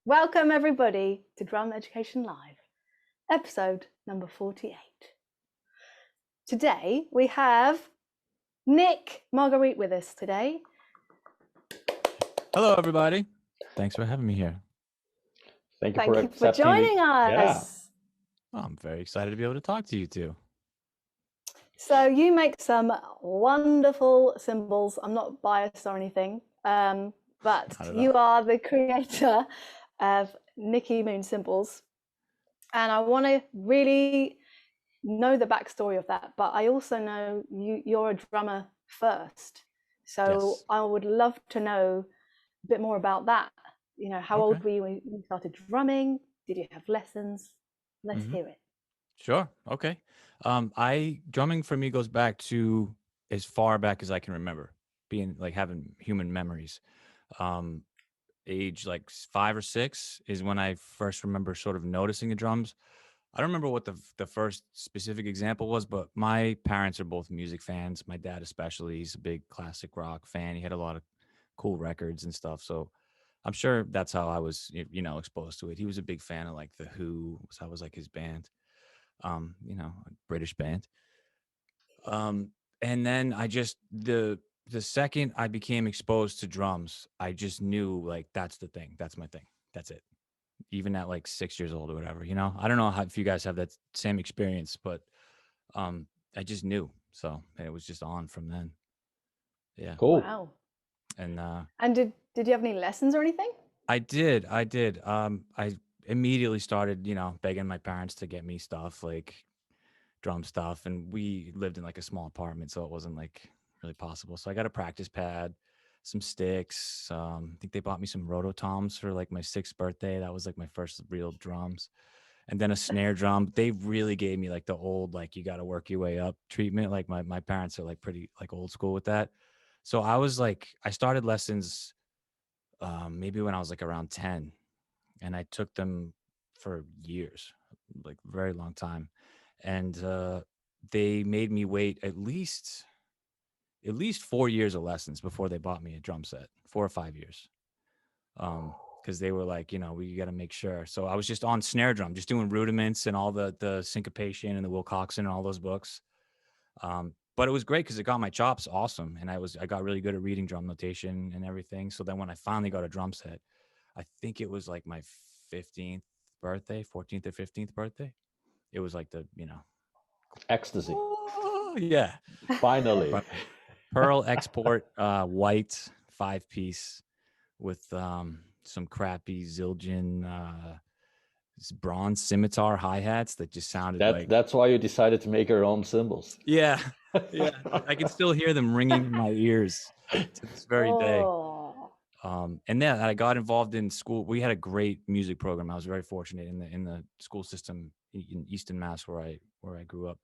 Welcome everybody to Drum Education Live, episode number 48. Today we have Nick Margarite with us today. Hello everybody. Thanks for having me here. Thank you for joining us. Yeah. I'm very excited to be able to talk to you two. So you make some wonderful cymbals. I'm not biased or anything, but you are the creator of NickyMoon Cymbals, and I want to really know the backstory of that. But I also know you're a drummer first, so yes. I would love to know a bit more about that. You know, how old were you when you started drumming? Did you have lessons? Let's hear it. Sure. Okay. Drumming for me goes back to as far back as I can remember, being like having human memories. Age like 5 or 6 is when I first remember sort of noticing the drums. I don't remember what the first specific example was, but my parents are both music fans. My dad especially, he's a big classic rock fan. He had a lot of cool records and stuff. So I'm sure that's how I was, exposed to it. He was a big fan of like The Who. That was like his band, a British band. And then the second I became exposed to drums, I just knew like, that's the thing. That's my thing. That's it. Even at like 6 years old or whatever, I don't know if you guys have that same experience, but I just knew. So it was just on from then. Yeah. Cool. Wow. And did you have any lessons or anything? I did. I immediately started, begging my parents to get me stuff like drum stuff. And we lived in like a small apartment, so it wasn't like really possible. So I got a practice pad, some sticks. I think they bought me some rototoms for like my 6th birthday. That was like my first real drums. And then a snare drum. They really gave me like the old, like you got to work your way up treatment. Like my parents are like pretty like old school with that. So I started lessons maybe when I was like around 10, and I took them for years, like very long time. And they made me wait at least 4 years of lessons before they bought me a drum set, 4 or 5 years. Because they were like, we got to make sure. So I was just on snare drum, just doing rudiments and all the syncopation and the Will Coxon and all those books. But it was great because it got my chops awesome. And I got really good at reading drum notation and everything. So then when I finally got a drum set, I think it was like my 15th birthday, 14th or 15th birthday. It was like the, ecstasy. Oh, yeah. Finally. Pearl export, white 5-piece with some crappy Zildjian bronze scimitar hi-hats that just sounded like... That's why you decided to make your own cymbals. Yeah. Yeah. I can still hear them ringing in my ears to this very day. And then I got involved in school. We had a great music program. I was very fortunate in the school system in Easton, Mass, where I grew up.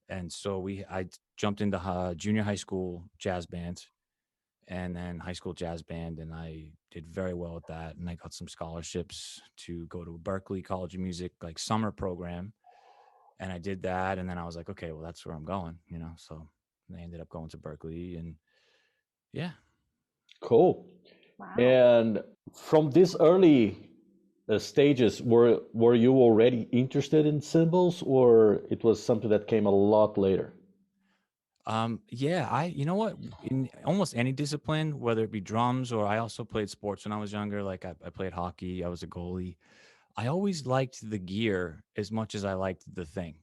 And so I jumped into junior high school jazz band and then high school jazz band, and I did very well with that. And I got some scholarships to go to Berklee College of Music, like summer program. And I did that. And then I was like, okay, well, that's where I'm going, So I ended up going to Berklee, and yeah. Cool. Wow. And from these early stages, were you already interested in cymbals, or it was something that came a lot later? Yeah, you know what, in almost any discipline, whether it be drums or I also played sports when I was younger. Like I played hockey, I was a goalie. I always liked the gear as much as I liked the thing,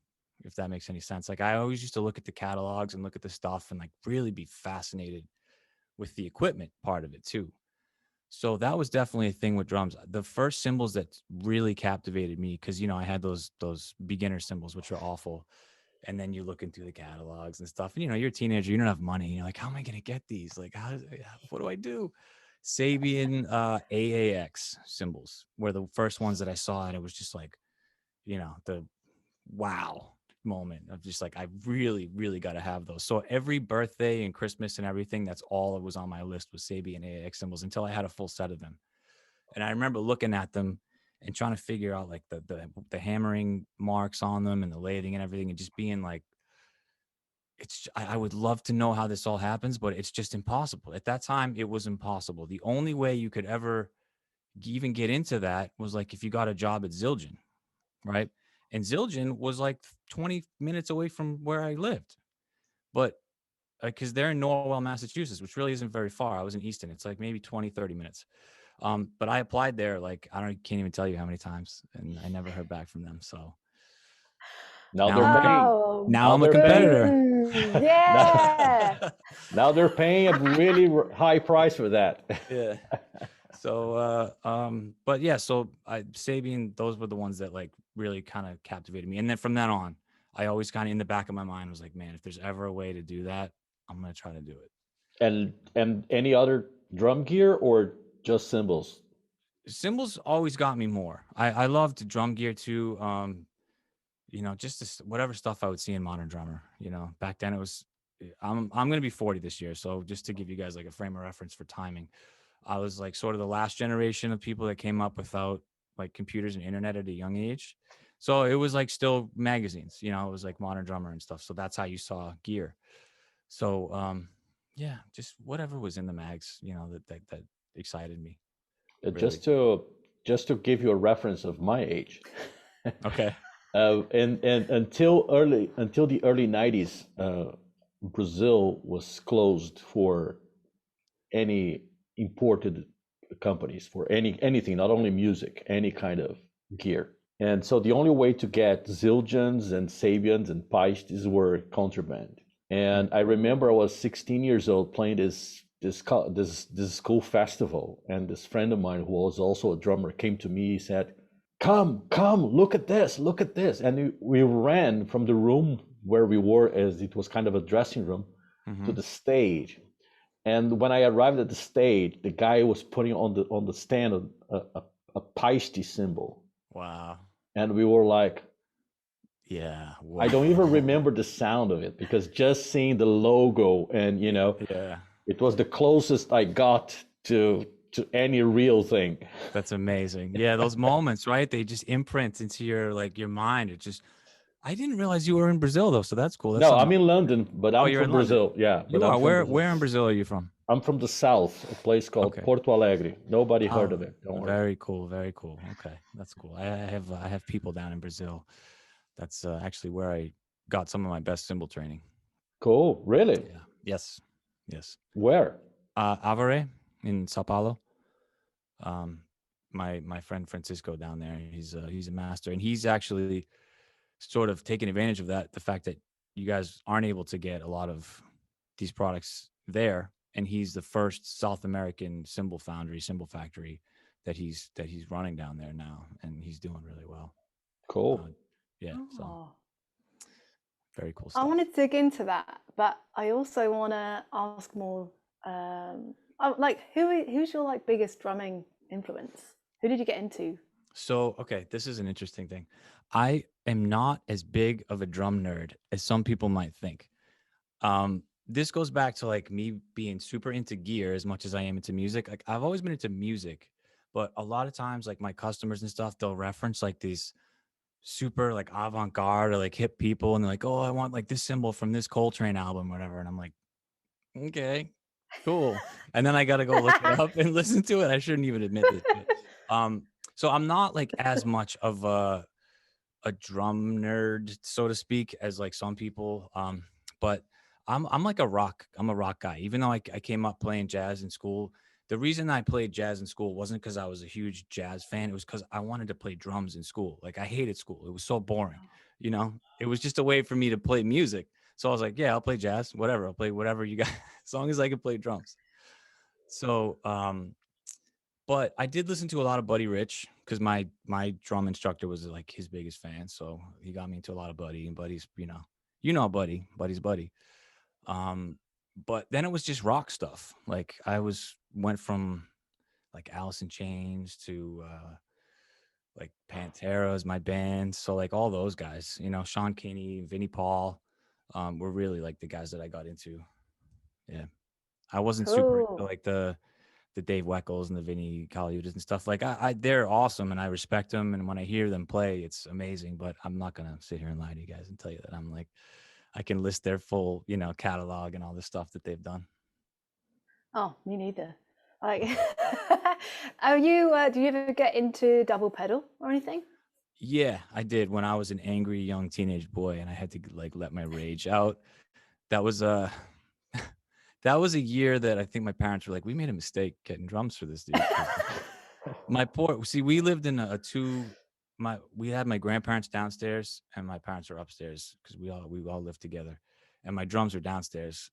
if that makes any sense. Like I always used to look at the catalogs and look at the stuff and like really be fascinated with the equipment part of it too. So that was definitely a thing with drums. The first cymbals that really captivated me, because I had those beginner cymbals, which are awful. And then you look into the catalogs and stuff, and you're a teenager, you don't have money. You're like, how am I going to get these? Like, what do I do? Sabian AAX cymbals were the first ones that I saw, and it was just like, the wow moment of just like, I really, really got to have those. So every birthday and Christmas and everything, that's all that was on my list was Sabian AAX cymbals until I had a full set of them. And I remember looking at them and trying to figure out like the hammering marks on them and the lading and everything, and just being like, I would love to know how this all happens, but it's just impossible. At that time, it was impossible. The only way you could ever, even get into that was like if you got a job at Zildjian, right? And Zildjian was like 20 minutes away from where I lived, but because they're in Norwell, Massachusetts, which really isn't very far. I was in Easton. It's like maybe 20, 30 minutes. But I applied there, like, can't even tell you how many times, and I never heard back from them. So Now now they're paying. Oh, now Now I'm a they're paying. competitor. boom. Now, Yeah. now they're paying a really high price for that. Yeah. So, but yeah, so Sabian, those were the ones that like really kind of captivated me. And then from then on, I always kind of in the back of my mind was like, man, if there's ever a way to do that, I'm going to try to do it. And any other drum gear or just cymbals? Cymbals always got me more. I loved drum gear too. You know, just this, whatever stuff I would see in Modern Drummer, you know, back then it was, I'm going to be 40 this year. So just to give you guys like a frame of reference for timing, I was like sort of the last generation of people that came up without like computers and internet at a young age. So it was like still magazines, you know, it was like Modern Drummer and stuff. So that's how you saw gear. So yeah, just whatever was in the mags, you know, that excited me. Really. Just to give you a reference of my age. Okay. And until the early 90s, Brazil was closed for any imported companies for anything, not only music, any kind of gear. And so the only way to get Zildjians and Sabians and Paistes were contraband. And I remember I was 16 years old playing this school festival, and this friend of mine who was also a drummer came to me. He said, come, look at this, and we ran from the room where we were, as it was kind of a dressing room, to the stage. And when I arrived at the stage, the guy was putting on the stand a Paiste cymbal. Wow. And we were like, yeah, I don't even remember the sound of it, because just seeing the logo and, you know, yeah, it was the closest I got to any real thing. that's amazing. Yeah, those moments, right? They just imprint into your mind. It just, I didn't realize you were in Brazil though, so that's cool. That's No, I'm in London, but I'm you're from in London. Brazil. Yeah, but You I'm are. from Brazil. Where in Brazil are you from? I'm from the south, a place called Okay. Porto Alegre. Nobody heard Oh, of it. Don't worry. very cool. Very cool. Okay, that's cool. I have people down in Brazil. That's actually where I got some of my best cymbal training. Cool. Really? Yeah. Yes. Yes. Where? Avare in Sao Paulo. My friend Francisco down there, he's a master, and he's actually sort of taken advantage of that, the fact that you guys aren't able to get a lot of these products there, and he's the first South American cymbal factory that he's running down there now, and he's doing really well. Cool. Yeah. Oh. So very cool stuff. I want to dig into that, but I also want to ask more. Like, who's your like biggest drumming influence? Who did you get into? So, okay, this is an interesting thing. I am not as big of a drum nerd as some people might think. This goes back to like me being super into gear as much as I am into music. Like I've always been into music, but a lot of times like my customers and stuff, they'll reference like these super like avant-garde or like hip people, and they're like, oh, I want like this cymbal from this Coltrane album or whatever. And I'm like, okay, cool. And then I got to go look it up and listen to it. I shouldn't even admit this. But, so I'm not like as much of a drum nerd, so to speak, as like some people. But I'm like a rock guy. Even though I came up playing jazz in school, the reason I played jazz in school wasn't because I was a huge jazz fan. It was because I wanted to play drums in school. Like I hated school. It was so boring. You know, it was just a way for me to play music. So I was like, yeah, I'll play jazz, whatever. I'll play whatever you got, as long as I can play drums. So, but I did listen to a lot of Buddy Rich because my drum instructor was like his biggest fan. So he got me into a lot of Buddy, and Buddy's, Buddy's Buddy. But then it was just rock stuff. Like I went from like Alice in Chains to like Pantera is my band. So like all those guys, Sean Kinney, Vinnie Paul, were really like the guys that I got into. Yeah. I wasn't super into like the Dave Weckels and the Vinny Colaiutas and stuff. Like they're awesome and I respect them. And when I hear them play, it's amazing, but I'm not going to sit here and lie to you guys and tell you that I'm like, I can list their full, catalog and all the stuff that they've done. Oh, me neither. Like, Are you? Do you ever get into double pedal or anything? Yeah, I did when I was an angry young teenage boy, and I had to like let my rage out. That was that was a year that I think my parents were like, we made a mistake getting drums for this dude. We lived in we had my grandparents downstairs and my parents were upstairs because we all lived together, and my drums were downstairs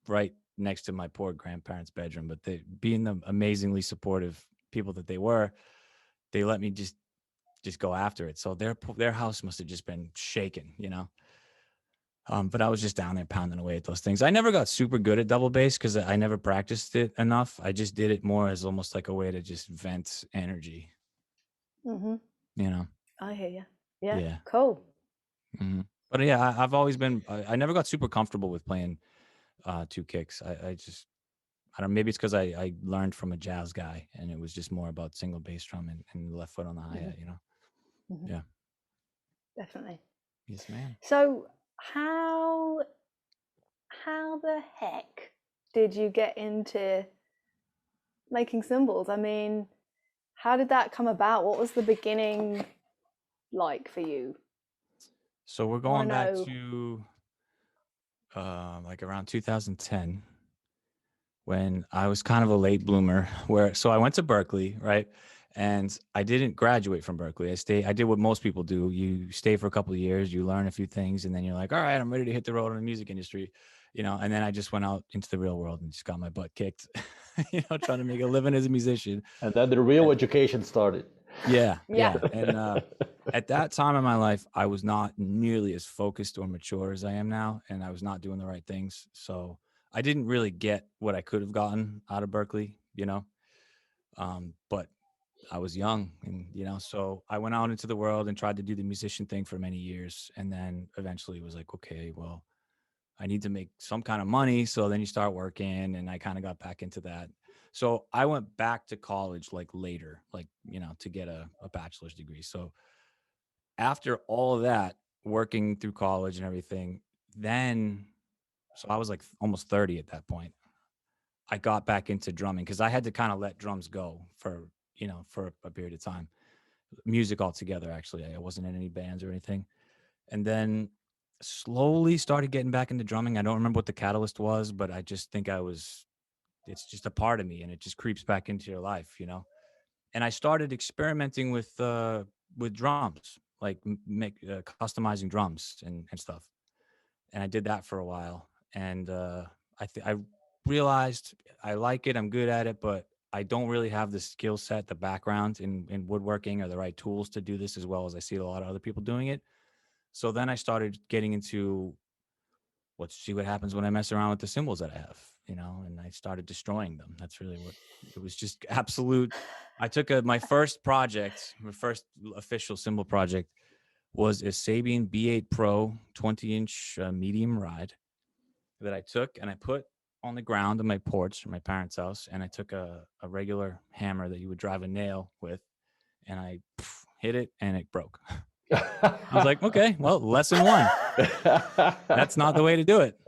right next to my poor grandparents' bedroom. But they, being the amazingly supportive people that they were, they let me just go after it. So their house must have just been shaken, you know. But I was just down there pounding away at those things. I never got super good at double bass because I never practiced it enough. I just did it more as almost like a way to just vent energy. Mm-hmm. You know. I hear you. Yeah. Yeah. Cool. Mm-hmm. But yeah, I've always been. I never got super comfortable with playing two kicks. I don't. Maybe it's because I learned from a jazz guy, and it was just more about single bass drum and left foot on the hi-hat. Mm-hmm. You know. Mm-hmm. Yeah. Definitely. Yes, ma'am. So how the heck did you get into making cymbals? I mean, how did that come about? What was the beginning like for you? So we're going back to like around 2010 when I was kind of a late bloomer. So I went to Berkeley, right? And I didn't graduate from Berkeley. I did what most people do. You stay for a couple of years, you learn a few things, and then you're like, all right, I'm ready to hit the road in the music industry, you know. And then I just went out into the real world and just got my butt kicked, you know, trying to make a living as a musician. And then the real education started. Yeah. And at that time in my life, I was not nearly as focused or mature as I am now, and I was not doing the right things. So I didn't really get what I could have gotten out of Berkeley, you know. But I was young, and you know, so I went out into the world and tried to do the musician thing for many years, and then eventually was like, okay, well, I need to make some kind of money. So then you start working, and I kind of got back into that. So I went back to college like later, like, you know, to get a bachelor's degree. So after all of that, working through college and everything, then, so I was like almost 30 at that point. I got back into drumming because I had to kind of let drums go for, you know, for a period of time. Music altogether, actually. I wasn't in any bands or anything. And then slowly started getting back into drumming. I don't remember what the catalyst was, but I just think it's just a part of me, and it just creeps back into your life, you know? And I started experimenting with drums, like customizing drums and stuff. And I did that for a while. And I realized I like it. I'm good at it, but I don't really have the skill set, the background in woodworking, or the right tools to do this as well as I see a lot of other people doing it. So then I started getting into, let's see what happens when I mess around with the cymbals that I have, you know, and I started destroying them. That's really what it was, just absolute. I took my first official cymbal project was a Sabian B8 Pro 20-inch medium ride that I took and I put on the ground in my porch in my parents' house. And I took a regular hammer that you would drive a nail with, and I hit it and it broke. I was like, okay, well, lesson one. That's not the way to do it.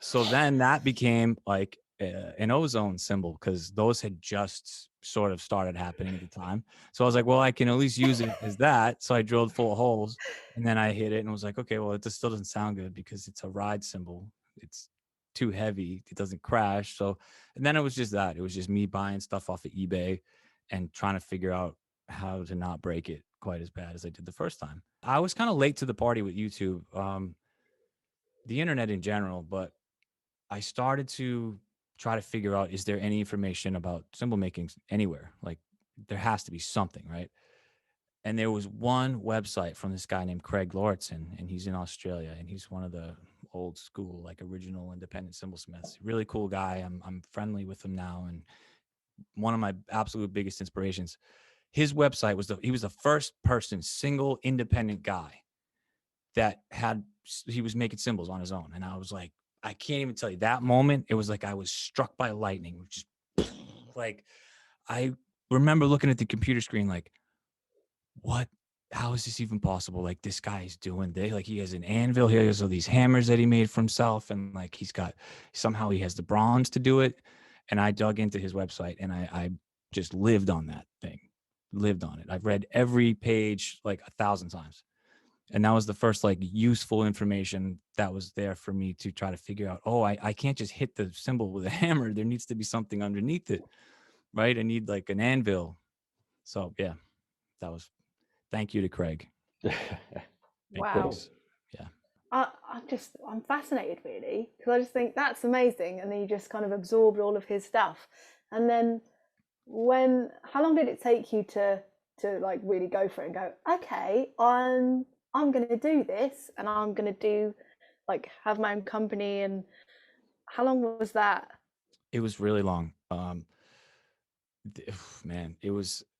So then that became like an ozone cymbal, because those had just sort of started happening at the time. So I was like, well, I can at least use it as that. So I drilled full of holes, and then I hit it and was like, okay, well, it just still doesn't sound good because it's a ride cymbal. It's too heavy. It doesn't crash. So, and then it was just that. It was just me buying stuff off of eBay and trying to figure out how to not break it quite as bad as I did the first time. I was kind of late to the party with YouTube, the internet in general, but I started to try to figure out, is there any information about cymbal making anywhere? Like, there has to be something, right? And there was one website from this guy named Craig Lauritsen, and he's in Australia, and he's one of the old school, like original independent cymbalsmiths. Really cool guy. I'm friendly with him now, and one of my absolute biggest inspirations. His website he was the first person, single independent guy that he was making cymbals on his own. And I was like, I can't even tell you that moment. It was like I was struck by lightning, just like, I remember looking at the computer screen like, what? How is this even possible? Like, this guy's doing this. Like, he has an anvil. He has all these hammers that he made for himself. And like, somehow he has the bronze to do it. And I dug into his website and I just lived on that thing, lived on it. I've read every page like 1,000 times. And that was the first like useful information that was there for me to try to figure out, oh, I can't just hit the cymbal with a hammer. There needs to be something underneath it, right? I need like an anvil. So yeah, that was, thank you to Craig. Big Wow. thanks. Yeah. I'm fascinated really, because I just think that's amazing. And then you just kind of absorbed all of his stuff. And then how long did it take you to like really go for it and go, okay, I'm going to do this and I'm going to do like have my own company? And how long was that? It was really long. Man,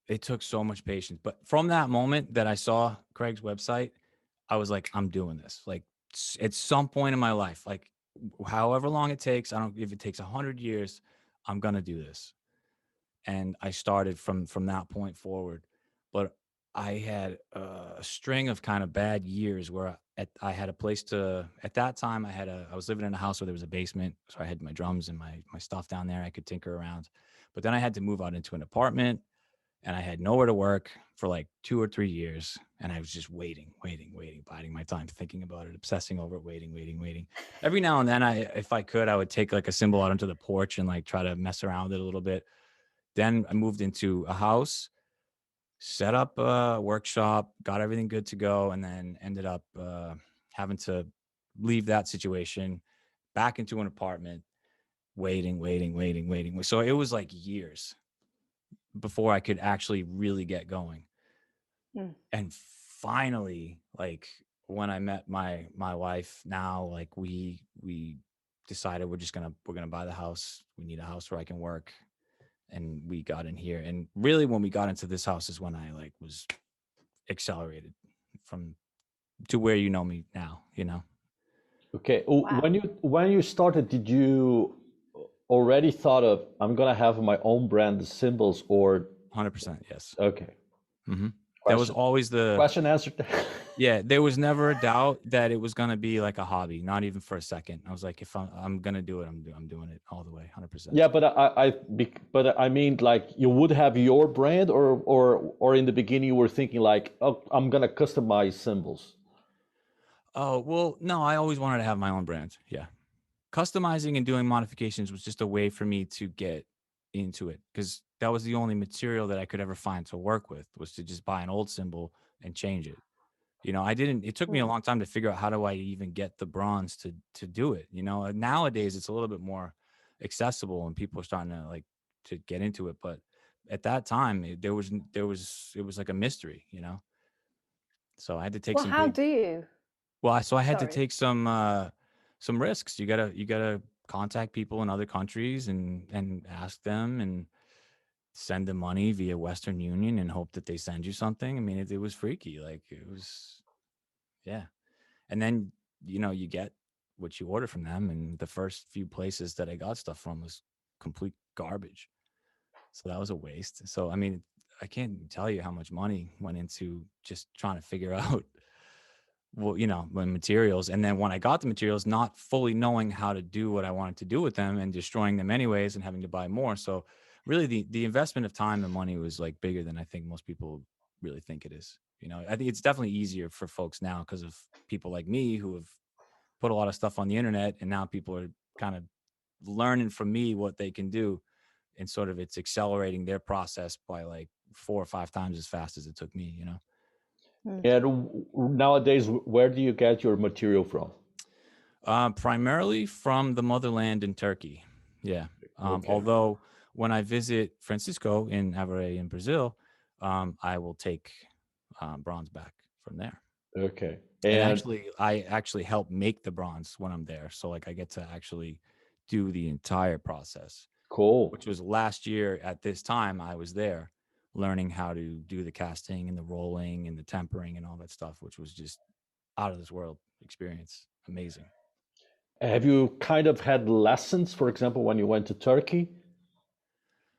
it took so much patience. But from that moment that I saw Craig's website, I was like, I'm doing this. Like at some point in my life, like however long it takes, I don't, if it takes 100 years, I'm going to do this. And I started from that point forward. But I had a string of kind of bad years where I had a place to, at that time I was living in a house where there was a basement. So I had my drums and my stuff down there. I could tinker around. But then I had to move out into an apartment and I had nowhere to work for like 2 or 3 years. And I was just waiting, biding my time, thinking about it, obsessing over it, waiting. Every now and then if I could, I would take like a cymbal out onto the porch and like try to mess around with it a little bit. Then I moved into a house, set up a workshop, got everything good to go, and then ended up having to leave that situation back into an apartment, waiting. So it was like years before I could actually really get going. And finally, like when I met my wife now, like we decided we're gonna buy the house. We need a house where I can work. And we got in here. And really when we got into this house is when I like was accelerated from to where you know me now, you know. Okay. Wow. When you started, did you already thought of I'm gonna have my own brand of cymbals, or 100%, yes. okay? That was always the question answered. yeah, there was never a doubt that it was gonna be like a hobby, not even for a second. I was like, if I'm gonna do it, I'm doing it all the way, 100%. Yeah, but I mean, like you would have your brand, or in the beginning you were thinking like, oh, I'm gonna customize cymbals. Oh well, no, I always wanted to have my own brand. Yeah, customizing and doing modifications was just a way for me to get into it, because that was the only material that I could ever find to work with, was to just buy an old cymbal and change it. You know, it took me a long time to figure out how do I even get the bronze to do it. You know, nowadays it's a little bit more accessible and people are starting to like to get into it. But at that time it was like a mystery, you know? So I had to take Well, some how big, do you? well, so I had to Sorry. take some risks. You gotta contact people in other countries and ask them and send them money via Western Union and hope that they send you something. I mean, it was freaky. Like it was, yeah. And then, you know, you get what you order from them. And the first few places that I got stuff from was complete garbage. So that was a waste. So, I mean, I can't tell you how much money went into just trying to figure out, well, you know, my materials. And then when I got the materials, not fully knowing how to do what I wanted to do with them and destroying them anyways and having to buy more. So really the investment of time and money was like bigger than I think most people really think it is. You know, I think it's definitely easier for folks now because of people like me who have put a lot of stuff on the internet, and now people are kind of learning from me what they can do, and sort of it's accelerating their process by like 4 or 5 times as fast as it took me, you know. And nowadays, where do you get your material from? Primarily from the motherland in Turkey. Yeah. Okay. Although when I visit Francisco in Avaray in Brazil, I will take bronze back from there. Okay. And And actually, I actually help make the bronze when I'm there. So like I get to actually do the entire process, cool. which was last year at this time I was there learning how to do the casting and the rolling and the tempering and all that stuff, which was just out of this world experience. Amazing. Have you kind of had lessons, for example, when you went to Turkey?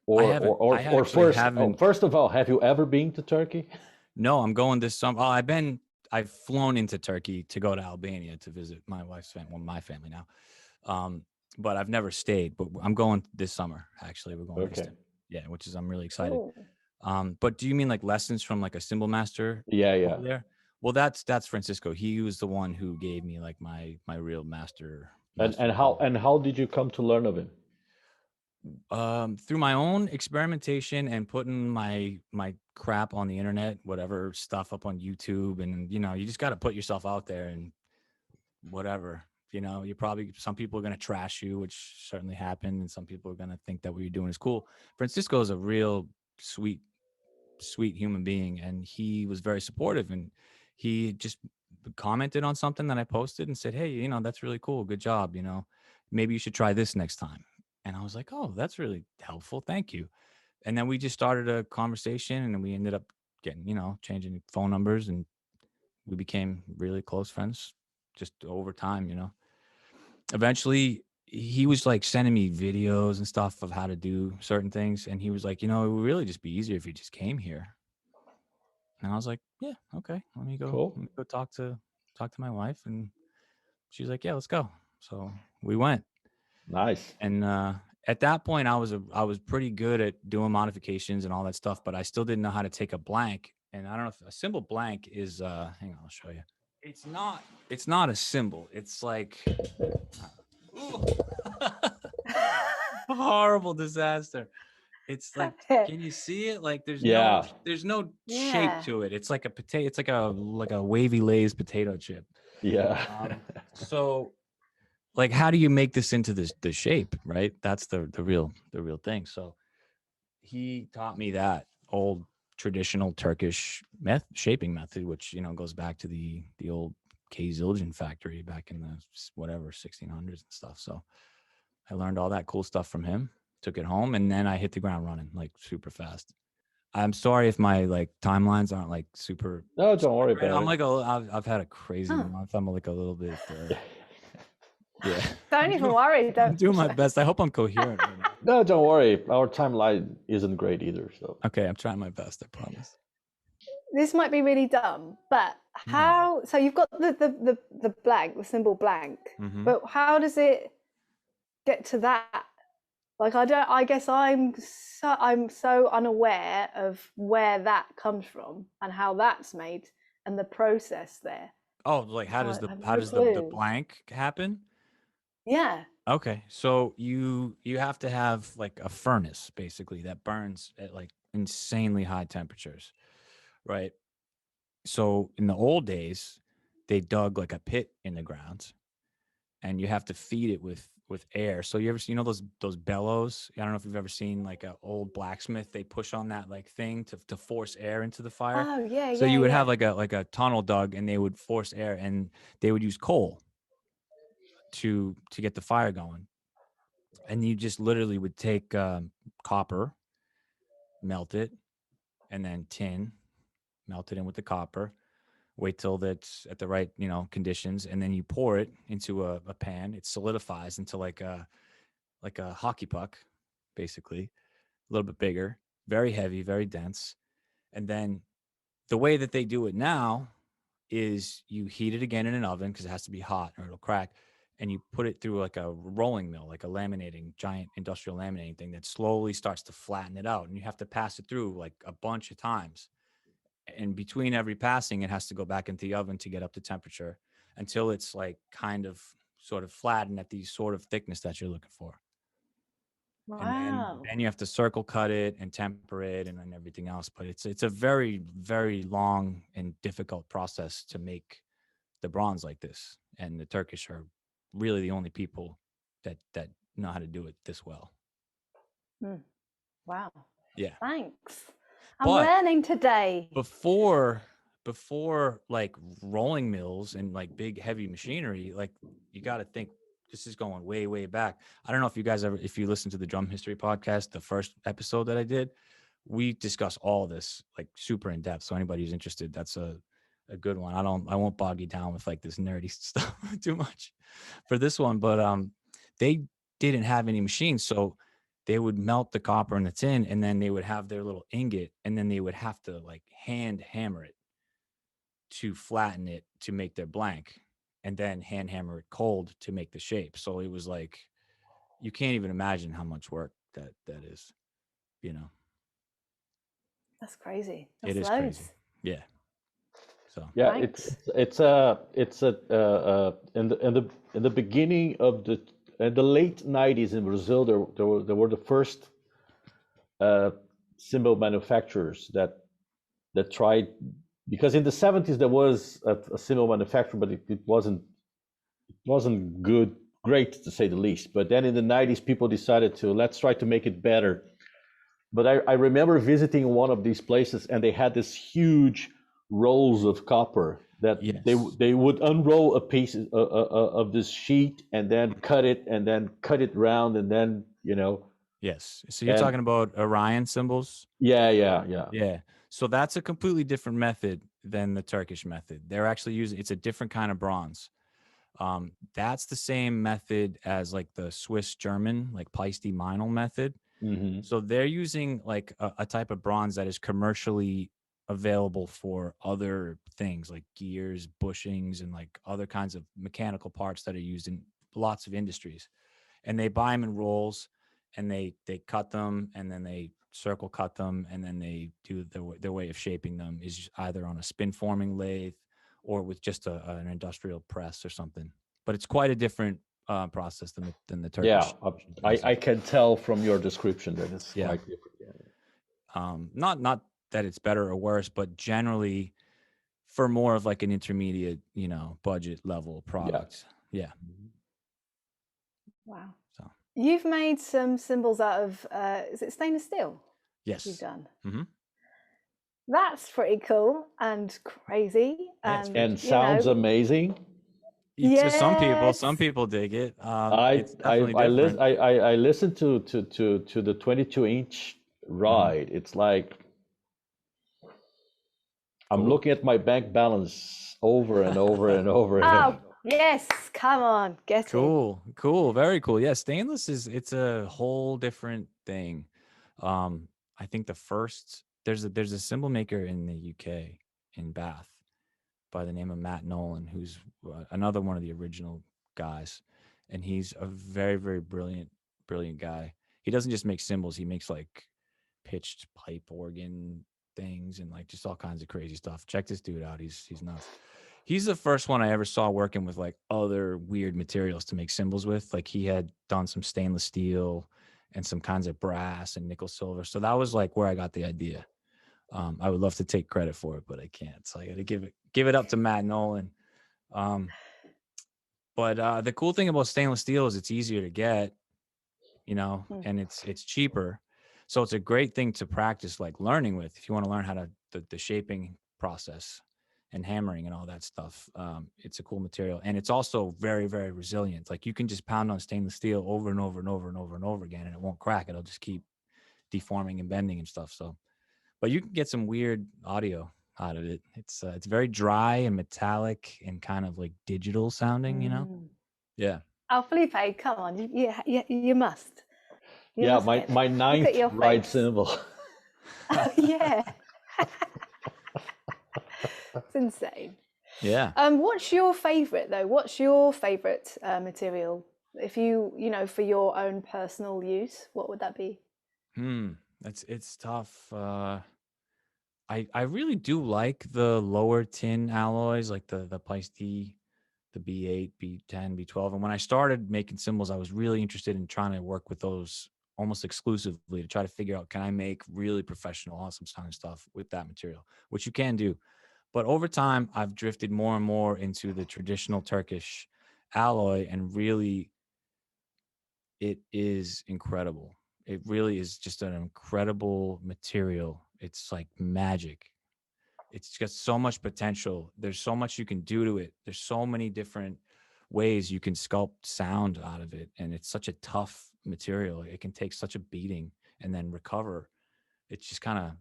I haven't. I actually haven't. First of all, have you ever been to Turkey? No, I'm going this summer. Oh, I've flown into Turkey to go to Albania to visit my wife's family, well, my family now. but I've never stayed. But I'm going this summer. Actually, we're going. Okay. Yeah, which is I'm really excited. Cool. But do you mean like lessons from like a cymbal master Yeah, over there? Well, that's Francisco. He was the one who gave me like my real master. And how did you come to learn of him? Through my own experimentation and putting my crap on the internet, whatever stuff up on YouTube, and you just got to put yourself out there and whatever. Some people are going to trash you, which certainly happened, and some people are going to think that what you're doing is cool. Francisco is a real sweet human being, and he was very supportive, and he just commented on something that I posted and said, hey, that's really cool, good job, maybe you should try this next time. And I was like, oh, that's really helpful, thank you. And then we just started a conversation, and we ended up getting, changing phone numbers, and we became really close friends just over time. Eventually he was like sending me videos and stuff of how to do certain things, and he was like, it would really just be easier if you just came here. And I was like, yeah, okay, let me go talk to my wife. And she was like, yeah, let's go. So we went. Nice. And at that point I was pretty good at doing modifications and all that stuff, but I still didn't know how to take a blank. And I don't know if a cymbal blank is hang on, I'll show you. It's not a cymbal. It's like horrible disaster. It's like, can you see it? Like there's no shape to it. It's like a potato. It's like a wavy Lay's potato chip. Yeah. So like, how do you make this into the shape, right? That's the real thing. So he taught me that old traditional Turkish shaping method, which goes back to the old K Zildjian factory back in the whatever 1600s and stuff. So I learned all that cool stuff from him, took it home, and then I hit the ground running like super fast. I'm sorry if my like timelines aren't like super. No, don't worry great. about I'm it. like I've had a crazy month. I'm like a little bit. Yeah. Don't even worry. I'm doing my best. I hope I'm coherent right now. No, don't worry. Our timeline isn't great either. So Okay, I'm trying my best. I promise. This might be really dumb, but how? So you've got the blank, the cymbal blank, but how does it get to that? Like I guess I'm so unaware of where that comes from and how that's made and the process there. Oh, like how does the blank happen? Yeah. Okay, so you have to have like a furnace basically that burns at like insanely high temperatures, right? So in the old days, they dug like a pit in the ground, and you have to feed it with air. So you ever see, those bellows? I don't know if you've ever seen like an old blacksmith. They push on that like thing to force air into the fire. Oh yeah. So you would have like a tunnel dug, and they would force air, and they would use coal to get the fire going. And you just literally would take copper, melt it, and then tin, melt it in with the copper. Wait till that's at the right conditions, and then you pour it into a pan. It solidifies into like a hockey puck, basically, a little bit bigger, very heavy, very dense. And then the way that they do it now is you heat it again in an oven because it has to be hot or it'll crack. And you put it through like a rolling mill, like a laminating, giant industrial laminating thing that slowly starts to flatten it out. And you have to pass it through like a bunch of times. And between every passing, it has to go back into the oven to get up to temperature until it's like kind of sort of flattened at the sort of thickness that you're looking for. Wow. And then you have to circle cut it and temper it and then everything else. But it's a very, very long and difficult process to make the bronze like this. And the Turkish are really the only people that know how to do it this well. Wow. Yeah. Thanks. I'm learning today. Before like rolling mills and like big heavy machinery, like you got to think this is going way, way back. I don't know if you guys if you listen to the Drum History podcast, the first episode that I did, we discuss all this like super in depth. So anybody who's interested, that's a good one. I won't bog you down with like this nerdy stuff too much for this one, but they didn't have any machines. So they would melt the copper in the tin, and then they would have their little ingot, and then they would have to like hand hammer it to flatten it to make their blank, and then hand hammer it cold to make the shape. So it was like you can't even imagine how much work that is, you know. That's crazy. That's It is loads. crazy. Yeah. So Yeah, Thanks. it's in the beginning of the late 90s in Brazil, there were the first cymbal manufacturers that tried, because in the 70s there was a cymbal manufacturer, but it wasn't great to say the least. But then in the 90s, people decided to let's try to make it better. But I remember visiting one of these places, and they had this huge rolls of copper that yes. they would unroll a piece of this sheet and then cut it round, and then Yes. So you're talking about Orion cymbals? Yeah. So that's a completely different method than the Turkish method. They're actually it's a different kind of bronze. That's the same method as like the Swiss German, like Peisti Meinl method. Mm-hmm. So they're using like a type of bronze that is commercially available for other things like gears, bushings, and like other kinds of mechanical parts that are used in lots of industries. And they buy them in rolls, and they cut them, and then they circle cut them, and then they do their way of shaping them is either on a spin forming lathe or with just an industrial press or something. But it's quite a different process than the Turkish. Yeah, I can tell from your description that it's quite different. Yeah. Not that it's better or worse, but generally for more of like an intermediate, budget level product. Yeah. Wow. So You've made some cymbals out of, is it stainless steel? yes. You've done. Mm-hmm. That's pretty cool and crazy. And sounds amazing. Yeah. Yeah. Some people dig it. I It's definitely different. I listened to the 22-inch ride. Mm-hmm. It's like I'm Cool. looking at my bank balance over and over and over and over. Yes, come on, get it. Cool, very cool. Yeah, stainless it's a whole different thing. I think there's a cymbal maker in the UK in Bath by the name of Matt Nolan, who's another one of the original guys, and he's a very, very brilliant guy. He doesn't just make cymbals; he makes like pitched pipe organ things and like just all kinds of crazy stuff. Check this dude out; he's nuts. He's the first one I ever saw working with like other weird materials to make cymbals with. Like he had done some stainless steel and some kinds of brass and nickel silver. So that was like where I got the idea. I would love to take credit for it, but I can't. So I got to give it up to Matt Nolan. But the cool thing about stainless steel is it's easier to get, and it's cheaper. So it's a great thing to practice, like learning with, if you want to learn how to the shaping process and hammering and all that stuff. It's a cool material, and it's also very, very resilient. Like you can just pound on stainless steel over and over and over and over and over again, and it won't crack. It'll just keep deforming and bending and stuff. So, but you can get some weird audio out of it. It's very dry and metallic and kind of like digital sounding, Yeah. Oh, Felipe, come on, you must. Yeah, my ninth ride cymbal. Oh, yeah. It's insane. Yeah. What's your favorite though? What's your favorite material? If you for your own personal use, what would that be? It's tough. I really do like the lower tin alloys, like the Peisti, the B8, B10, B12. And when I started making cymbals, I was really interested in trying to work with those almost exclusively to try to figure out, can I make really professional, awesome sounding stuff with that material, which you can do. But over time, I've drifted more and more into the traditional Turkish alloy, and really, it is incredible. It really is just an incredible material. It's like magic. It's got so much potential. There's so much you can do to it. There's so many different ways you can sculpt sound out of it. And it's such a tough material. It can take such a beating and then recover. It just kind of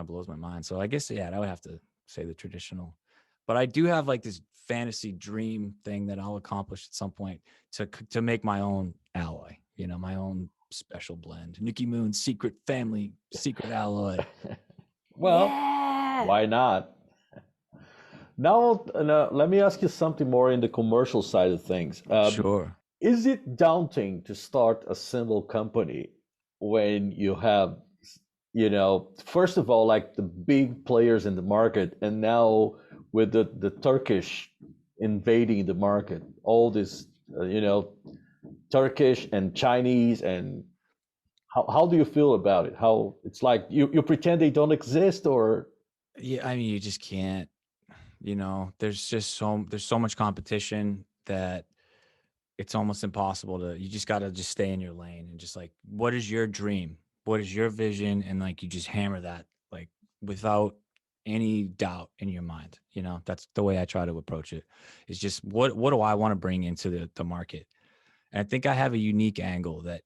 blows my mind. So I guess, yeah, I would have to say the traditional. But I do have like this fantasy dream thing that I'll accomplish at some point to make my own alloy, my own special blend. NickyMoon secret alloy. Well, why not? Now, let me ask you something more in the commercial side of things. Sure. Is it daunting to start a cymbal company when you have, first of all, like the big players in the market, and now with the Turkish invading the market, all this, Turkish and Chinese, and how do you feel about it? How it's like you pretend they don't exist, or Yeah, I mean, you just can't, there's so much competition that it's almost impossible you just got to just stay in your lane and just like, what is your dream? What is your vision? And like, you just hammer that like without any doubt in your mind. That's the way I try to approach it. It's just, what do I want to bring into the market? And I think I have a unique angle that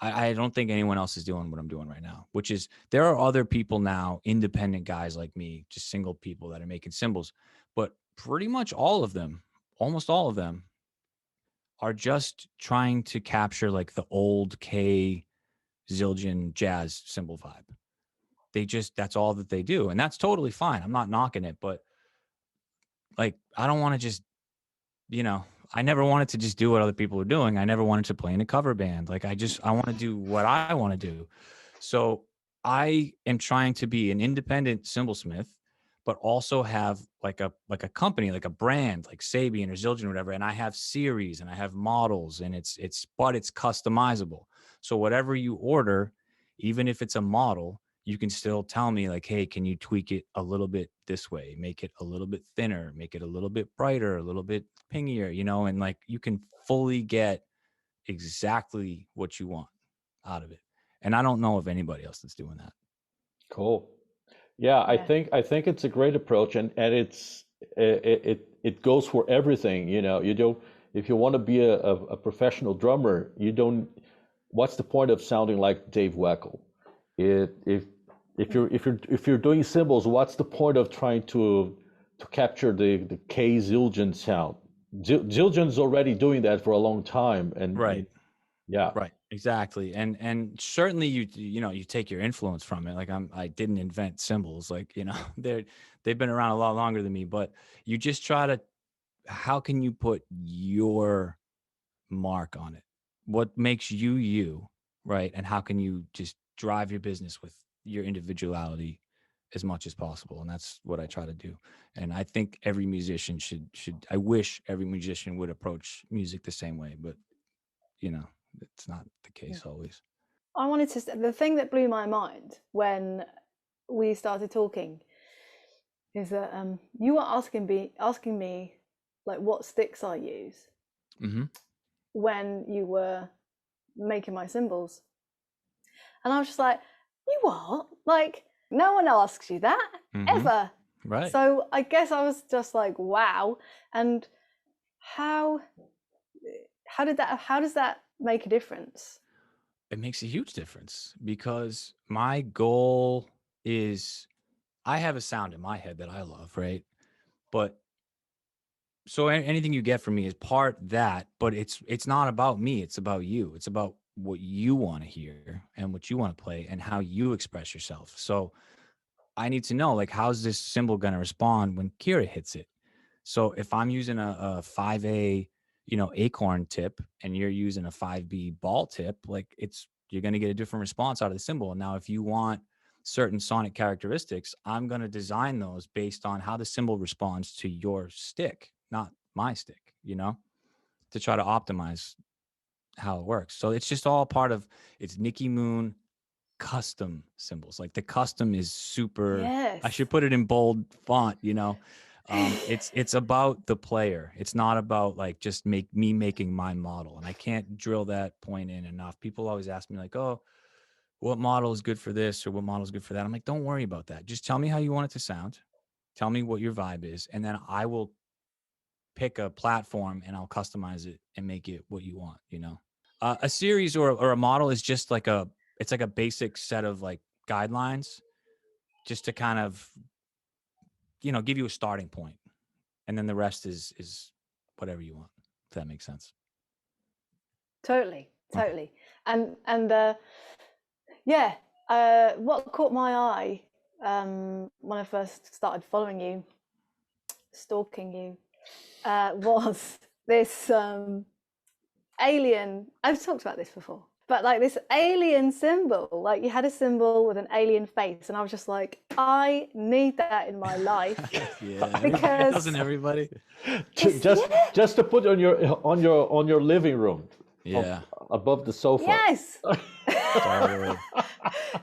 I don't think anyone else is doing what I'm doing right now, which is there are other people now, independent guys like me, just single people that are making cymbals, but pretty much all of them, almost all of them, are just trying to capture like the old K Zildjian jazz cymbal vibe. That's all that they do. And that's totally fine. I'm not knocking it, but like, I don't want to just, I never wanted to just do what other people are doing. I never wanted to play in a cover band. Like, I want to do what I want to do. So I am trying to be an independent cymbalsmith, but also have like a company, like a brand, like Sabian or Zildjian or whatever. And I have series and I have models, and it's customizable. So whatever you order, even if it's a model, you can still tell me like, hey, can you tweak it a little bit this way, make it a little bit thinner, make it a little bit brighter, a little bit pingier, and like you can fully get exactly what you want out of it. And I don't know of anybody else that's doing that. cool. Yeah, I Yeah. think it's a great approach, and it goes for everything. You don't, if you want to be a professional drummer, you don't. What's the point of sounding like Dave Weckl? If you're doing cymbals, what's the point of trying to capture the K Zildjian sound? Zildjian's already doing that for a long time, and Right. yeah. Right. Exactly. And certainly you take your influence from it. Like I didn't invent cymbals. Like, they've been around a lot longer than me, but you just try to, how can you put your mark on it? What makes you you, right? And how can you just drive your business with your individuality as much as possible? And that's what I try to do. And I think every musician should I wish every musician would approach music the same way, but it's not the case always. I wanted to. The thing that blew my mind when we started talking is that you were asking me like what sticks I use when you were making my cymbals, and I was just like, you what? Like, no one asks you that ever. Right. So I guess I was just like, wow. And how does that make a difference? It makes a huge difference because my goal is, I have a sound in my head that I love, right? But so anything you get from me is part that, but it's not about me. It's about you. It's about what you want to hear and what you want to play and how you express yourself. So I need to know, like, how's this cymbal going to respond when Kira hits it? So if I'm using a 5A, acorn tip, and you're using a 5B ball tip, like you're going to get a different response out of the cymbal. And now if you want certain sonic characteristics, I'm going to design those based on how the cymbal responds to your stick, not my stick, to try to optimize how it works. So it's just all part of, it's NickyMoon Custom Cymbals. Like the custom is super, Yes. I should put it in bold font, it's about the player. It's not about like just making my model. And I can't drill that point in enough. People always ask me like, oh, what model is good for this or what model is good for that? I'm like, don't worry about that. Just tell me how you want it to sound. Tell me what your vibe is. And then I will pick a platform and I'll customize it and make it what you want, a series or a model is just like it's like a basic set of like guidelines just to kind of, give you a starting point. And then the rest is whatever you want, if that makes sense. Totally. And yeah, what caught my eye when I first started following you, stalking you, was this alien, I've talked about this before, but like this alien symbol, like you had a symbol with an alien face, and I was just like, I need that in my life. Yeah, Because doesn't everybody? Just to put on your living room. Yeah. Above the sofa. Yes. Totally.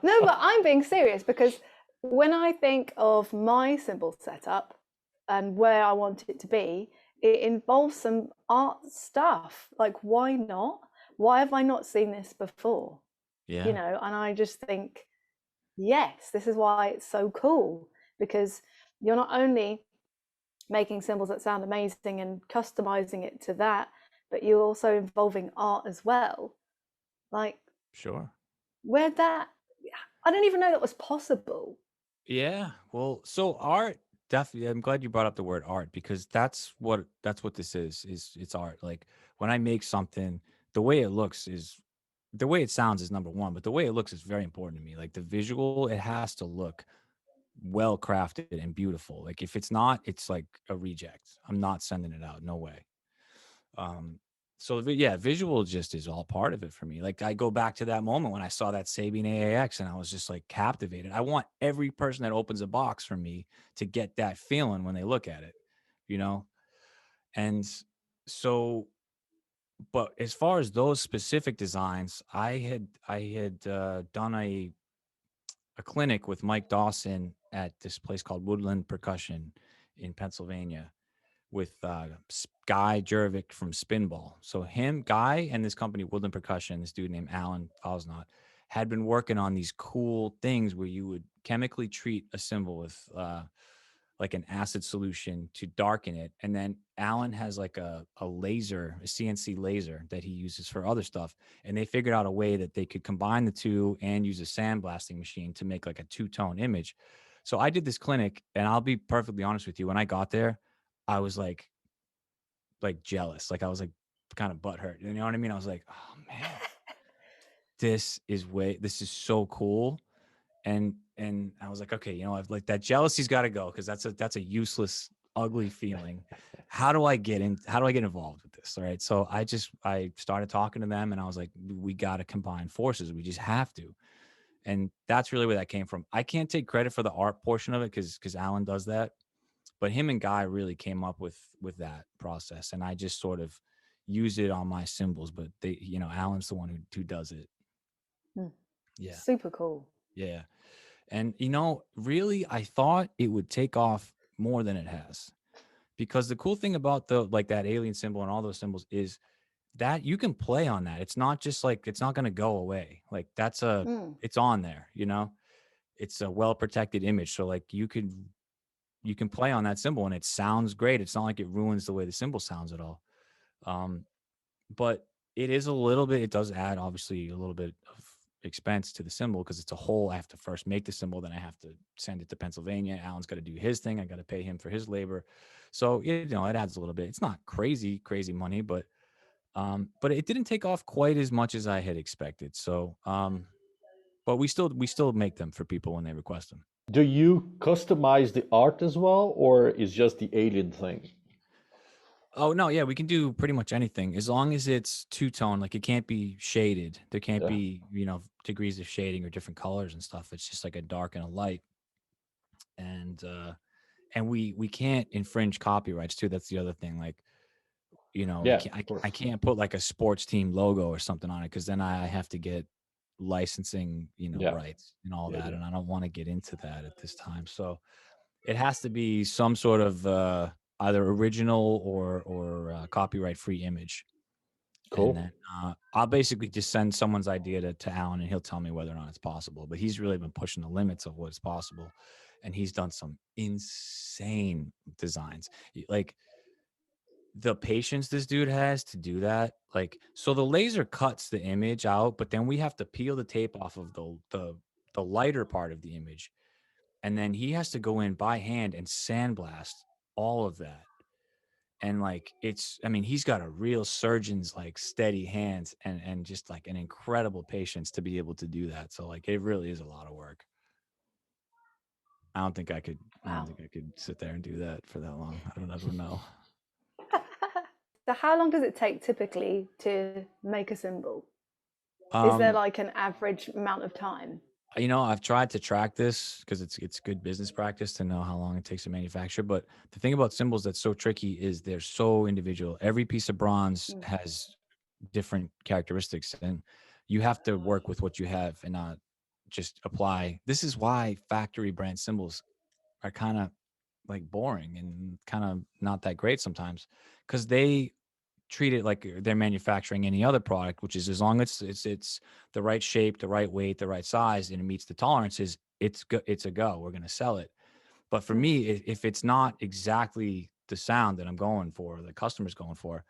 No, but I'm being serious, because when I think of my symbol setup and where I want it to be, it involves some art stuff. Like, why not? Why have I not seen this before? Yeah. You know, and I just think, yes, this is why it's so cool, because you're not only making symbols that sound amazing and customizing it to that, but you're also involving art as well. Like, Sure. where'd that, I don't even know that was possible. Yeah. Well, so art definitely, I'm glad you brought up the word art, because that's what this is it's art. Like when I make something, the way it looks is the way it sounds is number one, but the way it looks is very important to me. Like the visual, it has to look well crafted and beautiful. Like if it's not, it's like a reject. I'm not sending it out. No way. Um, so yeah, visual just is all part of it for me. Like I go back to that moment when I saw that Sabine AAX and I was just like captivated. I want every person that opens a box from me to get that feeling when they look at it, you know? And so, but as far as those specific designs, I had done a clinic with Mike Dawson at this place called Woodland Percussion in Pennsylvania with Guy Jervik from Spinball. So him, Guy, and this company, Woodland Percussion, this dude named Alan Osnott, had been working on these cool things where you would chemically treat a cymbal with like an acid solution to darken it. And then Alan has like a laser, a CNC laser that he uses for other stuff. And they figured out a way that they could combine the two and use a sandblasting machine to make like a two-tone image. So I did this clinic, and I'll be perfectly honest with you. When I got there, I was like jealous. Like I was like kind of butthurt. You know what I mean? I was like, oh man, this is so cool. And I was like, okay, you know, I've like that jealousy's got to go, because that's a useless, ugly feeling. How do I get involved with this? All right. So I started talking to them, and I was like, we got to combine forces. We just have to. And that's really where that came from. I can't take credit for the art portion of it because Alan does that. But him and Guy really came up with that process, and I just sort of use it on my cymbals. But they, you know, Alan's the one who does it. Yeah. Super cool. Yeah. And, you know, really, I thought it would take off more than it has, because the cool thing about like that alien symbol and all those symbols is that you can play on that. It's not just like, it's not going to go away. Like it's on there, you know, it's a well-protected image. So like you can play on that symbol and it sounds great. It's not like it ruins the way the symbol sounds at all. But it is a little bit, it does add obviously a little bit of expense to the symbol, because it's a whole, I have to first make the symbol, then I have to send it to Pennsylvania. Alan's got to do his thing. I got to pay him for his labor. So, you know, it adds a little bit. It's not crazy money, but it didn't take off quite as much as I had expected. So, but we still make them for people when they request them. Do you customize the art as well, or is just the alien thing? Oh no, yeah, we can do pretty much anything as long as it's two-tone. Like it can't be shaded. There can't be, you know, degrees of shading or different colors and stuff. It's just like a dark and a light. And we can't infringe copyrights too. That's the other thing. Like, you know, I can't put like a sports team logo or something on it, because then I have to get licensing, you know, rights and all that. And I don't want to get into that at this time. So it has to be some sort of either original or copyright free image. Cool. And then I'll basically just send someone's idea to Alan, and he'll tell me whether or not it's possible. But he's really been pushing the limits of what's possible, and he's done some insane designs. Like the patience this dude has to do that. Like, so the laser cuts the image out, but then we have to peel the tape off of the lighter part of the image. And then he has to go in by hand and sandblast all of that. And like, I mean, he's got a real surgeon's like steady hands and just like an incredible patience to be able to do that. So like, it really is a lot of work. I don't think I could sit there and do that for that long. I don't ever know. So how long does it take typically to make a cymbal? Is there Um, like an average amount of time? you know, I've tried to track this because it's good business practice to know how long it takes to manufacture. But the thing about cymbals that's so tricky is they're so individual. Every piece of bronze has different characteristics, and you have to work with what you have and not just apply. This is why factory brand cymbals are kind of like boring and kind of not that great sometimes, because they treat it like they're manufacturing any other product, which is as long as it's the right shape, the right weight, the right size, and it meets the tolerances, it's a go. We're going to sell it. But for me, if it's not exactly the sound that I'm going for, the customer's going for,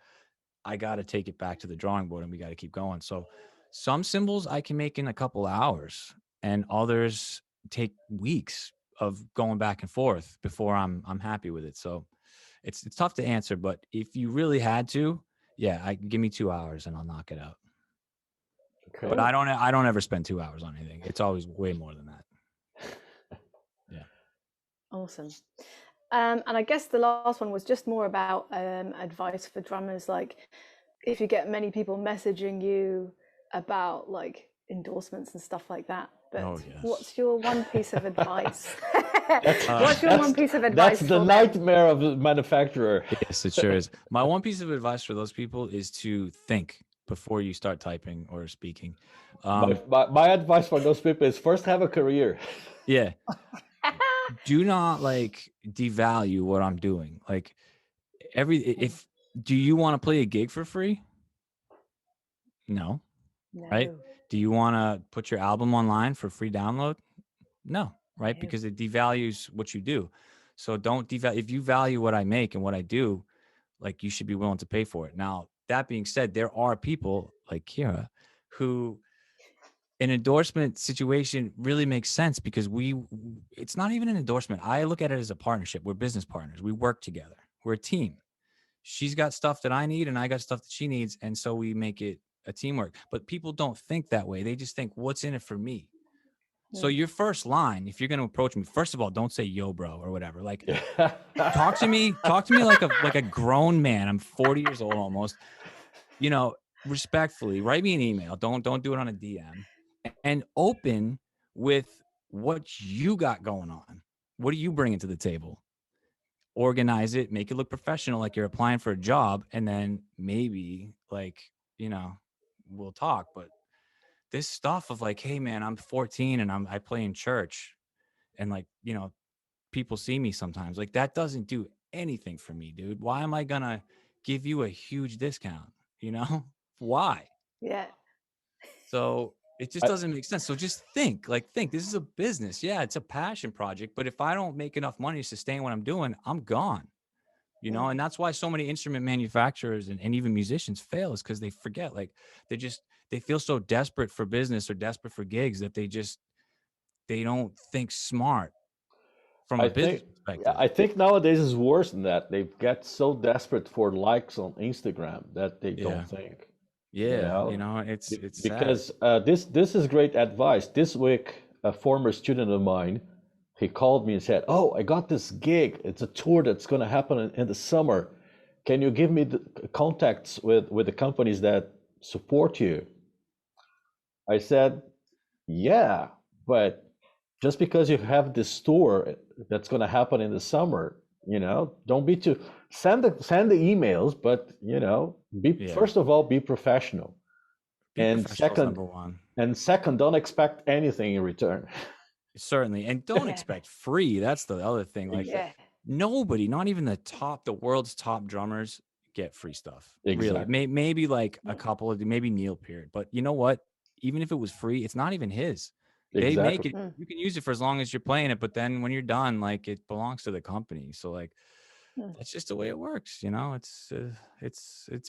I got to take it back to the drawing board and we got to keep going. So some cymbals I can make in a couple of hours, and others take weeks of going back and forth before I'm happy with it. So it's tough to answer, but if you really had to, yeah, give me 2 hours and I'll knock it out. Okay. But I don't ever spend 2 hours on anything. It's always way more than that. Yeah. Awesome. And I guess the last one was just more about advice for drummers. Like, if you get many people messaging you about like endorsements and stuff like that. But Oh, yes. what's your one piece of advice? What's your one piece of advice? That's the nightmare of the manufacturer. Yes, it sure is. My one piece of advice for those people is to think before you start typing or speaking. My advice for those people is first have a career. Yeah. Do not like devalue what I'm doing. Like do you want to play a gig for free? No. No. Right? Do you want to put your album online for free download? No, right? No. Because it devalues what you do. So don't devalue. If you value what I make and what I do, like, you should be willing to pay for it. Now, that being said, there are people like Kira who an endorsement situation really makes sense because it's not even an endorsement. I look at it as a partnership. We're business partners. We work together. We're a team. She's got stuff that I need and I got stuff that she needs. And so we make it a teamwork. But people don't think that way. They just think, what's in it for me? So your first line, if you're going to approach me, first of all, don't say yo, bro, or whatever. Like, talk to me like a grown man. I'm 40 years old almost. You know, respectfully, write me an email. Don't do it on a DM. And open with what you got going on. What are you bringing to the table? Organize it, make it look professional, like you're applying for a job, and then maybe, like, you know, we'll talk. But this stuff of like, hey man, I'm 14 and I play in church, and like, you know, people see me sometimes, like, that doesn't do anything for me, dude. Why am I gonna give you a huge discount? You know, why? Yeah. So it just doesn't make sense. So just think, this is a business. Yeah, it's a passion project, but if I don't make enough money to sustain what I'm doing, I'm gone. You know, and that's why so many instrument manufacturers and even musicians fail, is because they forget, like, they feel so desperate for business or desperate for gigs that they don't think smart from a business perspective. I think nowadays is worse than that. They get so desperate for likes on Instagram that they don't think. Yeah, you know, it's because sad. this is great advice. This week, a former student of mine, he called me and said, "Oh, I got this gig. It's a tour that's going to happen in the summer. Can you give me the contacts with the companies that support you?" I said, "Yeah, but just because you have this tour that's going to happen in the summer, you know, don't be too send the emails, but you know, first of all, be professional, and second, don't expect anything in return." Certainly, and don't expect free. That's the other thing. Like, nobody, not even the world's top drummers, get free stuff. Really, maybe like a couple of, maybe Neil Peart. But you know what? Even if it was free, it's not even his. They make it. You can use it for as long as you're playing it, but then when you're done, like, it belongs to the company. So like, that's just the way it works. You know, it's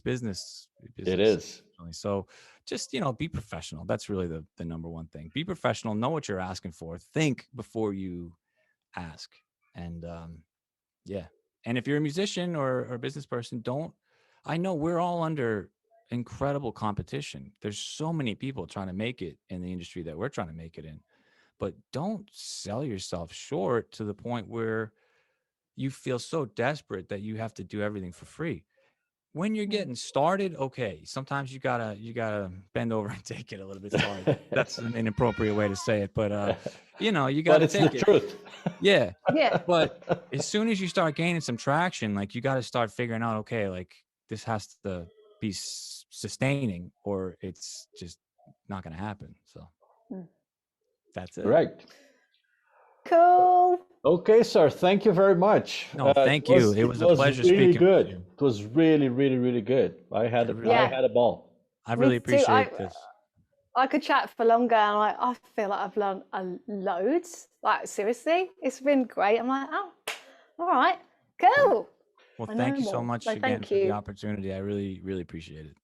business. It is. So just, you know, be professional. That's really the number one thing. Be professional. Know what you're asking for. Think before you ask. And yeah. And if you're a musician or a business person, I know we're all under incredible competition. There's so many people trying to make it in the industry that we're trying to make it in. But don't sell yourself short to the point where you feel so desperate that you have to do everything for free. when you're getting started, okay, sometimes you gotta bend over and take it a little bit. Sorry, that's an inappropriate way to say it, but you know, you But gotta it's take the it. truth. Yeah, Yeah. but as soon as you start gaining some traction, like you got to start figuring out, okay, like this has to be sustaining, or it's just not gonna happen. So that's it. Right. Cool. Okay, sir. Thank you very much. No, thank you. It was a pleasure really speaking good. with you. It was really, really, really good. I had a ball. I Me really too. appreciate this. I could chat for longer, and I feel like I've learned loads. Like seriously, it's been great. I'm like, oh, all right, cool. Well, I thank know you so more. much So again thank for the you. opportunity. I really, really appreciate it.